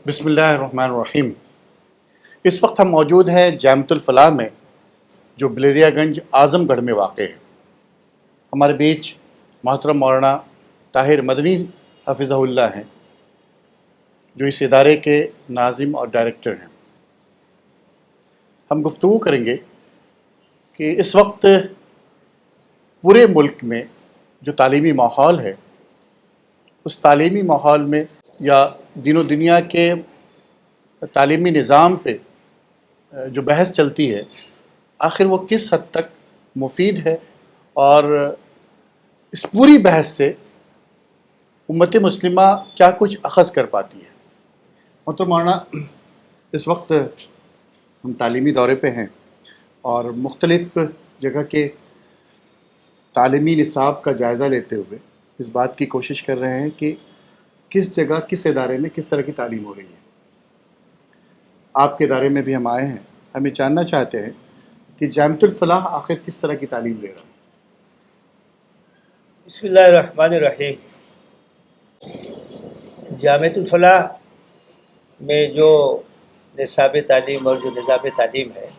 بسم اللہ الرحمن الرحیم۔ اس وقت ہم موجود ہیں جامعۃ الفلاح میں، جو بلیریا گنج اعظم گڑھ میں واقع ہے۔ ہمارے بیچ محترم مولانا طاہر مدنی حفظہ اللہ ہیں، جو اس ادارے کے ناظم اور ڈائریکٹر ہیں۔ ہم گفتگو کریں گے کہ اس وقت پورے ملک میں جو تعلیمی ماحول ہے، اس تعلیمی ماحول میں یا دین و دنیا کے تعلیمی نظام پہ جو بحث چلتی ہے، آخر وہ کس حد تک مفید ہے، اور اس پوری بحث سے امت مسلمہ کیا کچھ اخذ کر پاتی ہے۔ محترم مولانا، اس وقت ہم تعلیمی دورے پہ ہیں اور مختلف جگہ کے تعلیمی نصاب کا جائزہ لیتے ہوئے اس بات کی کوشش کر رہے ہیں کہ کس جگہ کس ادارے میں کس طرح کی تعلیم ہو رہی ہے۔ آپ کے ادارے میں بھی ہم آئے ہیں، ہم یہ جاننا چاہتے ہیں کہ جامعۃ الفلاح آخر کس طرح کی تعلیم دے رہا ہے۔ بسم اللہ الرحمن الرحیم۔ جامعۃ الفلاح میں جو نصاب تعلیم اور جو نظام تعلیم ہے،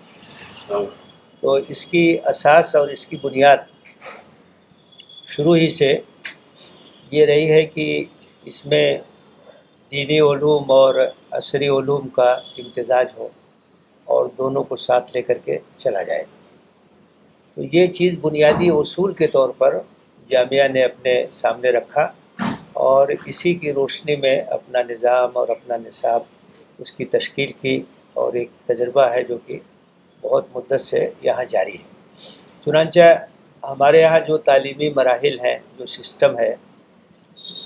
تو اس کی اساس اور اس کی بنیاد شروع ہی سے یہ رہی ہے کہ اس میں دینی علوم اور عصری علوم کا امتزاج ہو اور دونوں کو ساتھ لے کر کے چلا جائے۔ تو یہ چیز بنیادی اصول کے طور پر جامعہ نے اپنے سامنے رکھا اور اسی کی روشنی میں اپنا نظام اور اپنا نصاب اس کی تشکیل کی، اور ایک تجربہ ہے جو کہ بہت مدت سے یہاں جاری ہے۔ چنانچہ ہمارے یہاں جو تعلیمی مراحل ہیں، جو سسٹم ہے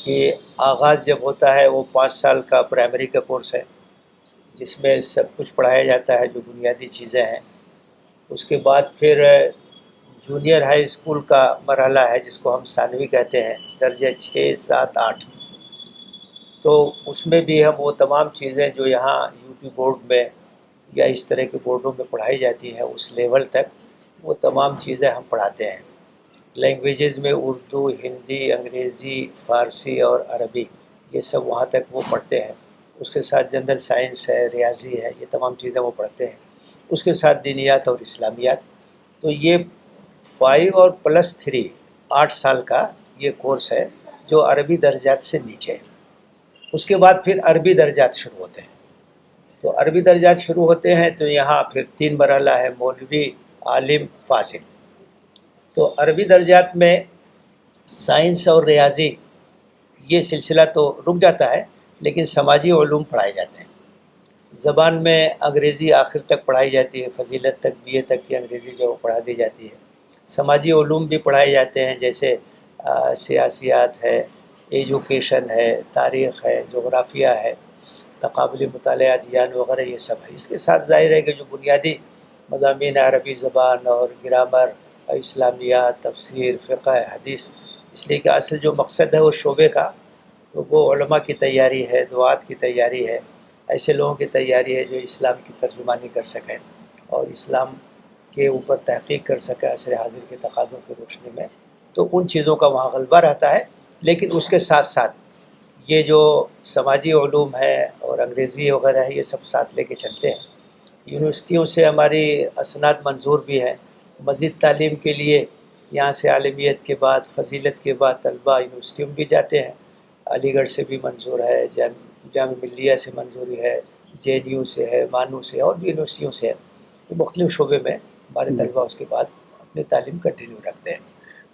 کہ آغاز جب ہوتا ہے وہ 5 سال کا پرائمری کا کورس ہے، جس میں سب کچھ پڑھایا جاتا ہے جو بنیادی چیزیں ہیں۔ اس کے بعد پھر جونیئر ہائی اسکول کا مرحلہ ہے، جس کو ہم ثانوی کہتے ہیں، درجہ 6، 7، 8۔ تو اس میں بھی ہم وہ تمام چیزیں جو یہاں یو پی بورڈ میں یا اس طرح کے بورڈوں میں پڑھائی جاتی ہیں، اس لیول تک وہ تمام چیزیں ہم پڑھاتے ہیں۔ لینگویجز میں اردو، ہندی، انگریزی، فارسی اور عربی، یہ سب وہاں تک وہ پڑھتے ہیں۔ اس کے ساتھ جنرل سائنس ہے، ریاضی ہے، یہ تمام چیزیں وہ پڑھتے ہیں۔ اس کے ساتھ دینیات اور اسلامیات۔ تو یہ 5 اور +3 8 سال کا یہ کورس ہے جو عربی درجات سے نیچے ہے۔ اس کے بعد پھر عربی درجات شروع ہوتے ہیں۔ تو عربی درجات شروع ہوتے ہیں تو یہاں پھر 3 مرحلہ ہے، مولوی، عالم، فاضل۔ تو عربی درجات میں سائنس اور ریاضی یہ سلسلہ تو رک جاتا ہے، لیکن سماجی علوم پڑھائے جاتے ہیں۔ زبان میں انگریزی آخر تک پڑھائی جاتی ہے، فضیلت تک، BA تک کی انگریزی جو وہ پڑھا دی جاتی ہے۔ سماجی علوم بھی پڑھائے جاتے ہیں، جیسے سیاسیات ہے، ایجوکیشن ہے، تاریخ ہے، جغرافیہ ہے، تقابلی مطالعہ، ادیان وغیرہ، یہ سب ہے۔ اس کے ساتھ ظاہر ہے کہ جو بنیادی مضامین عربی زبان اور گرامر، اسلامیات، تفسیر، فقہ، حدیث، اس لیے کہ اصل جو مقصد ہے وہ شعبے کا، تو وہ علماء کی تیاری ہے، دعات کی تیاری ہے، ایسے لوگوں کی تیاری ہے جو اسلام کی ترجمانی کر سکیں اور اسلام کے اوپر تحقیق کر سکیں عصر حاضر کے تقاضوں کی روشنی میں۔ تو ان چیزوں کا وہاں غلبہ رہتا ہے، لیکن اس کے ساتھ ساتھ یہ جو سماجی علوم ہے اور انگریزی وغیرہ ہے، یہ سب ساتھ لے کے چلتے ہیں۔ یونیورسٹیوں سے ہماری اسناد منظور بھی ہیں۔ مزید تعلیم کے لیے یہاں سے عالمیت کے بعد، فضیلت کے بعد طلبہ یونیورسٹیوں میں بھی جاتے ہیں۔ علی گڑھ سے بھی منظور ہے، جامعہ ملیہ سے منظوری ہے، JNU سے ہے، مانو سے، اور بھی یونیورسٹیوں سے ہے۔ تو مختلف شعبے میں ہمارے طلبہ اس کے بعد اپنی تعلیم کنٹینیو رکھتے ہیں۔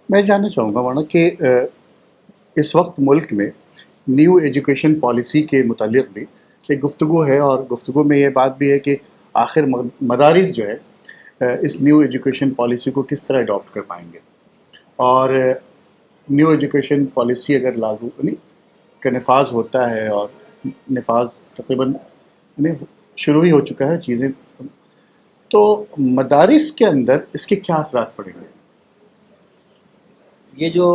میں جاننا چاہوں گا مولانا کہ اس وقت ملک میں نیو ایجوکیشن پالیسی کے متعلق بھی ایک گفتگو ہے، اور گفتگو میں یہ بات بھی ہے کہ آخر مدارس جو ہے اس نیو ایجوکیشن پالیسی کو کس طرح اڈاپٹ کر پائیں گے، اور نیو ایجوکیشن پالیسی اگر لاگو کا نفاذ ہوتا ہے، اور نفاذ تقریباً شروع ہی ہو چکا ہے چیزیں، تو مدارس کے اندر اس کے کیا اثرات پڑیں گے؟ یہ جو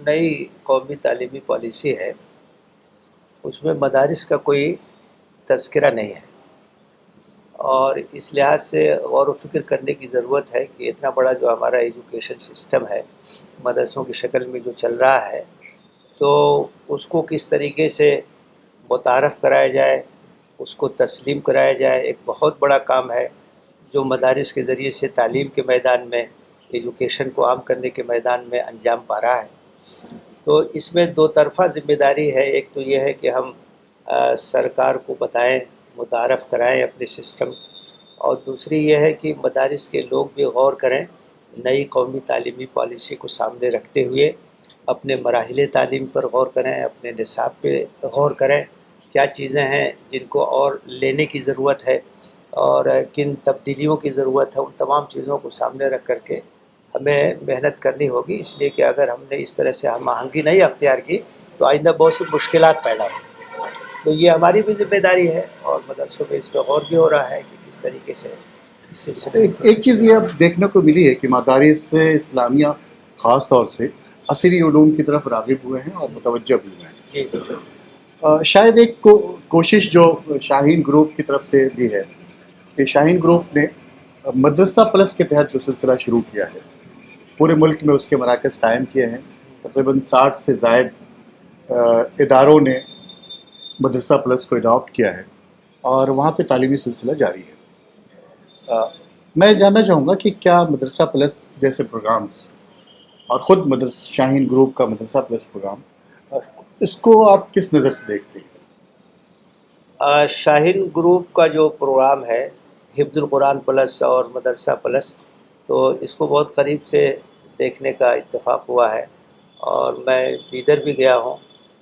نئی قومی تعلیمی پالیسی ہے، اس میں مدارس کا کوئی تذکرہ نہیں ہے، اور اس لحاظ سے غور و فکر کرنے کی ضرورت ہے کہ اتنا بڑا جو ہمارا ایجوکیشن سسٹم ہے، مدرسوں کی شکل میں جو چل رہا ہے، تو اس کو کس طریقے سے متعارف کرایا جائے، اس کو تسلیم کرایا جائے. ایک بہت بڑا کام ہے جو مدارس کے ذریعے سے تعلیم کے میدان میں، ایجوکیشن کو عام کرنے کے میدان میں انجام پا رہا ہے. تو اس میں دو طرفہ ذمہ داری ہے. ایک تو یہ ہے کہ ہم سرکار کو بتائیں، متعارف کرائیں اپنے سسٹم، اور دوسری یہ ہے کہ مدارس کے لوگ بھی غور کریں، نئی قومی تعلیمی پالیسی کو سامنے رکھتے ہوئے اپنے مراحل تعلیم پر غور کریں، اپنے نصاب پہ غور کریں، کیا چیزیں ہیں جن کو اور لینے کی ضرورت ہے اور کن تبدیلیوں کی ضرورت ہے. ان تمام چیزوں کو سامنے رکھ کر کے ہمیں محنت کرنی ہوگی. اس لیے کہ اگر ہم نے اس طرح سے ہم آہنگی نہیں اختیار کی تو آئندہ بہت سی مشکلات پیدا ہوں. تو یہ ہماری بھی ذمہ داری ہے، اور مدرسوں پہ اس پہ غور بھی ہو رہا ہے کہ کس طریقے سے اس سلسلے میں ایک چیز یہ اب دیکھنے کو ملی ہے کہ مدارس اسلامیہ خاص طور سے عصری علوم کی طرف راغب ہوئے ہیں اور متوجہ بھی ہوئے ہیں. جی جی شاید ایک کوشش جو شاہین گروپ کی طرف سے بھی ہے کہ شاہین گروپ نے مدرسہ پلس کے تحت جو سلسلہ شروع کیا ہے، پورے ملک میں اس کے مراکز قائم کیے ہیں. تقریباً 60 سے زائد اداروں نے مدرسہ پلس کو اڈاپٹ کیا ہے اور وہاں پہ تعلیمی سلسلہ جاری ہے. میں جاننا چاہوں گا کہ کیا مدرسہ پلس جیسے پروگرامز اور خود شاہین گروپ کا مدرسہ پلس پروگرام، اس کو آپ کس نظر سے دیکھتے ہیں؟ شاہین گروپ کا جو پروگرام ہے حفظ القرآن پلس اور مدرسہ پلس، تو اس کو بہت قریب سے دیکھنے کا اتفاق ہوا ہے، اور میں بیدر بھی گیا ہوں،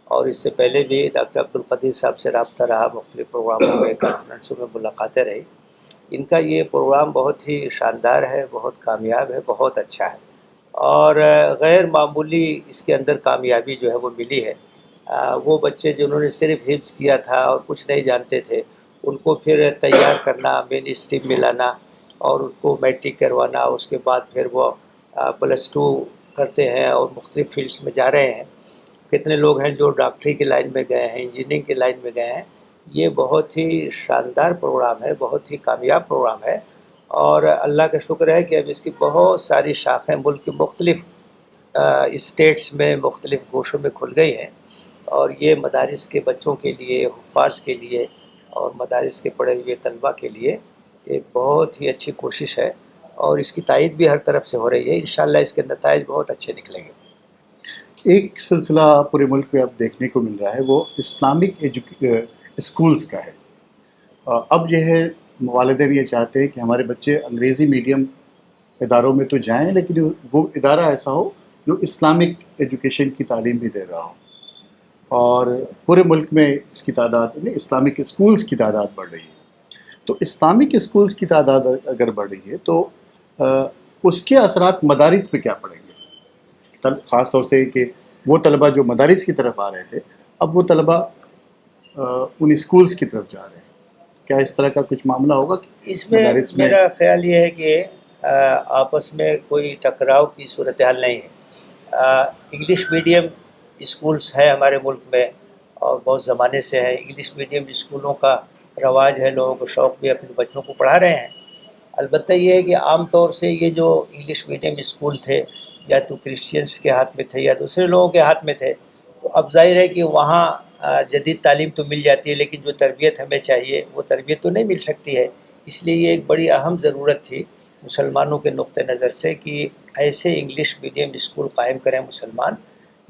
اور اس سے پہلے بھی ڈاکٹر عبدالقدیر صاحب سے رابطہ رہا، مختلف پروگراموں میں، کانفرنسوں میں ملاقاتیں رہی. ان کا یہ پروگرام بہت ہی شاندار ہے، بہت کامیاب ہے، بہت اچھا ہے، اور غیر معمولی اس کے اندر کامیابی جو ہے وہ ملی ہے. وہ بچے جنہوں نے صرف حفظ کیا تھا اور کچھ نہیں جانتے تھے، ان کو پھر تیار کرنا، مین اسٹریم میں لانا اور اس کو میٹرک کروانا، اس کے بعد پھر وہ +2 کرتے ہیں اور مختلف فیلڈس میں جا رہے ہیں. کتنے لوگ ہیں جو ڈاکٹری کی لائن میں گئے ہیں، انجینئرنگ کی لائن میں گئے ہیں. یہ بہت ہی شاندار پروگرام ہے، بہت ہی کامیاب پروگرام ہے، اور اللہ کا شکر ہے کہ اب اس کی بہت ساری شاخیں ملک کی مختلف اسٹیٹس میں، مختلف گوشوں میں کھل گئی ہیں. اور یہ مدارس کے بچوں کے لیے، حفاظ کے لیے اور مدارس کے پڑھے ہوئے طلباء کے لیے ایک بہت ہی اچھی کوشش ہے، اور اس کی تائید بھی ہر طرف سے ہو رہی ہے. انشاءاللہ اس کے نتائج بہت اچھے نکلیں گے. ایک سلسلہ پورے ملک میں اب دیکھنے کو مل رہا ہے، وہ اسلامک اسکولز کا ہے. اب یہ ہے، والدین یہ چاہتے ہیں کہ ہمارے بچے انگریزی میڈیم اداروں میں تو جائیں، لیکن وہ ادارہ ایسا ہو جو اسلامک ایجوکیشن کی تعلیم بھی دے رہا ہو. اور پورے ملک میں اس کی تعداد میں اسلامک اسکولز کی تعداد بڑھ رہی ہے. تو اسلامک اسکولز کی تعداد اگر بڑھ رہی ہے تو اس کے اثرات مدارس پہ کیا پڑیں گے؟ خاص طور سے کہ وہ طلبہ جو مدارس کی طرف آ رہے تھے، اب وہ طلبہ ان اسکولز کی طرف جا رہے ہیں. کیا اس طرح کا کچھ معاملہ ہوگا کہ اس میں مدارس میں؟ میرا خیال یہ ہے کہ آپس میں کوئی ٹکراؤ کی صورتحال نہیں ہے. انگلش میڈیم اسکولز ہیں ہمارے ملک میں اور بہت زمانے سے ہیں. انگلش میڈیم اسکولوں کا رواج ہے، لوگوں کو شوق بھی اپنے بچوں کو پڑھا رہے ہیں. البتہ یہ ہے کہ عام طور سے یہ جو انگلش میڈیم اسکول تھے، یا تو کرسچنس کے ہاتھ میں تھے یا دوسرے لوگوں کے ہاتھ میں تھے، تو اب ظاہر ہے کہ وہاں جدید تعلیم تو مل جاتی ہے، لیکن جو تربیت ہمیں چاہیے وہ تربیت تو نہیں مل سکتی ہے. اس لیے یہ ایک بڑی اہم ضرورت تھی مسلمانوں کے نقطہ نظر سے کہ ایسے انگلش میڈیم اسکول قائم کریں مسلمان،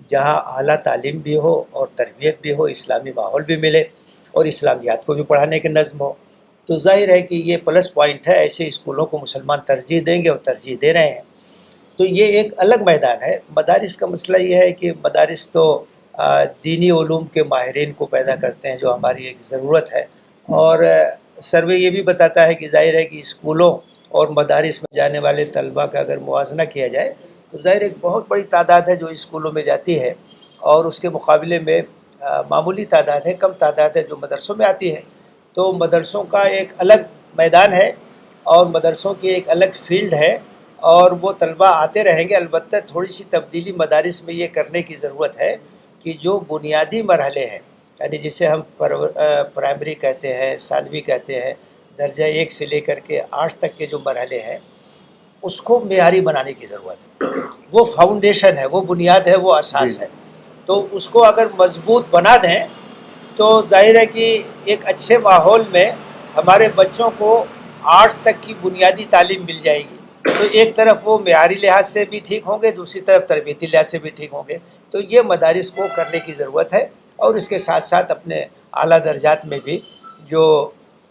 جہاں اعلیٰ تعلیم بھی ہو اور تربیت بھی ہو، اسلامی ماحول بھی ملے اور اسلامیات کو بھی پڑھانے کے نظم ہو. تو ظاہر ہے کہ یہ پلس پوائنٹ ہے، ایسے اسکولوں کو مسلمان ترجیح دیں گے اور ترجیح دے رہے ہیں. تو یہ ایک الگ میدان ہے. مدارس کا مسئلہ یہ ہے کہ مدارس تو دینی علوم کے ماہرین کو پیدا کرتے ہیں، جو ہماری ایک ضرورت ہے. اور سروے یہ بھی بتاتا ہے کہ ظاہر ہے کہ اسکولوں اور مدارس میں جانے والے طلباء کا اگر موازنہ کیا جائے تو ظاہر ایک بہت بڑی تعداد ہے جو اسکولوں میں جاتی ہے، اور اس کے مقابلے میں معمولی تعداد ہے، کم تعداد ہے جو مدرسوں میں آتی ہے. تو مدرسوں کا ایک الگ میدان ہے اور مدرسوں کی ایک الگ فیلڈ ہے، اور وہ طلباء آتے رہیں گے. البتہ تھوڑی سی تبدیلی مدارس میں یہ کرنے کی ضرورت ہے کہ جو بنیادی مرحلے ہیں، یعنی جسے ہم پرائمری کہتے ہیں، ثانوی کہتے ہیں، درجہ 1 سے لے کر کے 8 تک کے جو مرحلے ہیں، اس کو معیاری بنانے کی ضرورت ہے. وہ فاؤنڈیشن ہے، وہ بنیاد ہے، وہ جی اساس ہے. تو اس کو اگر مضبوط بنا دیں تو ظاہر ہے کہ ایک اچھے ماحول میں ہمارے بچوں کو 8 تک کی بنیادی تعلیم مل جائے گی، تو ایک طرف وہ معیاری لحاظ سے بھی ٹھیک ہوں گے، دوسری طرف تربیتی لحاظ سے بھی ٹھیک ہوں گے. تو یہ مدارس کو کرنے کی ضرورت ہے، اور اس کے ساتھ ساتھ اپنے اعلیٰ درجات میں بھی جو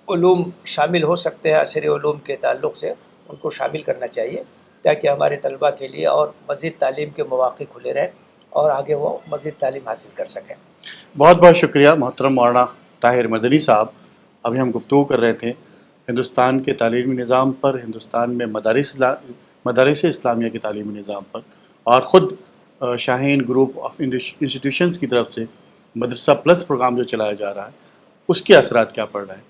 علوم شامل ہو سکتے ہیں عصری علوم کے تعلق سے ان کو شامل کرنا چاہیے، تاکہ ہمارے طلباء کے لیے اور مزید تعلیم کے مواقع کھلے رہیں اور آگے وہ مزید تعلیم حاصل کر سکیں. بہت بہت شکریہ محترم مولانا طاہر مدنی صاحب. ابھی ہم گفتگو کر رہے تھے ہندوستان کے تعلیمی نظام پر، ہندوستان میں مدارس اسلامیہ کے تعلیمی نظام پر، اور خود شاہین گروپ آف انسٹیٹیوشنز کی طرف سے مدرسہ پلس پروگرام جو چلایا جا رہا ہے اس کے اثرات کیا پڑ رہے ہیں.